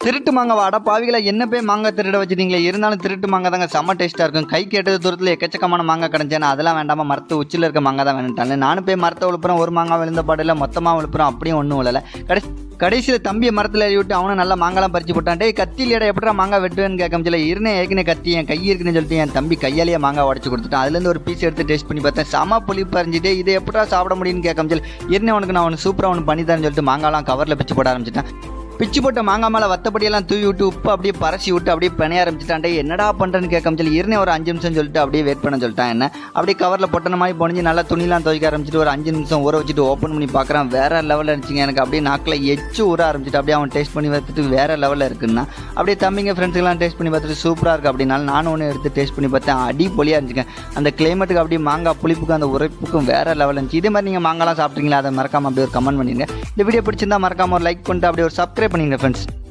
திருட்டு மாங்காய் அட பாவிகளை என்ன போய் மாங்காய் திருட வச்சுட்டீங்களே. இருந்தாலும் திருட்டு மாங்காய் தாங்க செம்ம டேஸ்ட்டாக இருக்கும். கை கேட்டது தூரத்தில் எக்கச்சக்கமான மாங்காய் கிடச்சேன்னா அதெல்லாம் வேண்டாமா, மரத்து உச்சியில் இருக்க மாங்காய் தான் வேணுட்டாங்க. நானும் போய் மரத்தை விழுப்புறேன், ஒரு மாங்காய் விழுந்த பாடில் மொத்தமாக விழுப்புறோம், அப்படியும் ஒன்றும் விழலை. கடைசியில் தம்பியை மரத்தில் ஏறி விட்டு அவனும் நல்லா மாங்காலாம் பறிச்சு போட்டான். டே கத்தியில் இடம் எப்படா மாங்காய் வெட்டுவேன்னு கேட்க முடியல. இருந்தேன் ஏற்கனவே கத்தி என் கை இருக்குன்னு சொல்லிட்டு என் தம்பி கையாலேயே மாங்காய் உடச்சு கொடுத்துட்டான். அதுலேருந்து ஒரு பீஸ் எடுத்து டேஸ்ட் பண்ணி பார்த்தேன். செம புளிப்பாக இருந்துட்டு இதை எப்படா சாப்பிட முடியும்னு கேட்க முடியல. இருந்தேன் உனக்கு நான் ஒன்று சூப்பராக ஒன்று பண்ணி தரேன்னு சொல்லிட்டு மாங்காலாம் கவரில் பிச்சு போட ஆரம்பிச்சிட்டேன். பிச்சு போட்ட மாங்காய் மேலே வத்தப்படியெல்லாம் தூவி விட்டு உப்பு அப்படியே பரசி விட்டு அப்படியே பிணைய ஆரம்பிச்சிட்டான்டே. என்னடா பண்ணுறேன்னு கேட்க சொல்லி இருந்தே ஒரு 5 நிமிஷம் சொல்லிட்டு அப்படியே வெயிட் பண்ண சொல்லிட்டான். என்ன அப்படியே கவரில் பொட்டன மாதிரி பொணிஞ்சு நல்லா துணிலாம் துவைக்க ஆரம்பிச்சிட்டு ஒரு 5 நிமிஷம் ஊற வச்சுட்டு ஓப்பன் பண்ணி பார்க்குறான். வேறு லெவலில் இருந்துச்சுங்க. எனக்கு அப்படியே நாக்கில் எச்சு ஊற ஆரம்பிச்சிட்டு அப்படியே அவன் டேஸ்ட் பண்ணி பார்த்துட்டு வேறு லெவலில் இருக்குன்னா அப்படியே தம்பிங்க ஃப்ரெண்ட்ஸுக்கெல்லாம் டேஸ்ட் பண்ணி பார்த்துட்டு சூப்பராக இருக்குது அப்படின்னாலும் நானும் ஒன்று எடுத்து டேஸ்ட் பண்ணி பார்த்தேன். அடி பொலியாக இருந்துச்சுங்க. அந்த கிளைமேட்டுக்கு அப்படியே மாங்காய் புளிப்புக்கும் அந்த உரைப்புக்கும் வேறு லெவலில் இருந்துச்சு. இதே மாதிரி நீங்கள் மாங்காலாம் சாப்பிட்றீங்களா? அதை மறக்காமல் அப்படியே ஒரு கமெண்ட் பண்ணிடுங்க. இந்த வீடியோ பிடிச்சிருந்தா மறக்காமல் ஒரு லைக் பண்ணிட்டு அப்படியே ஒரு சப்ஸ்கிரைப் பண்ணிடுங்க ஃப்ரெண்ட்ஸ்.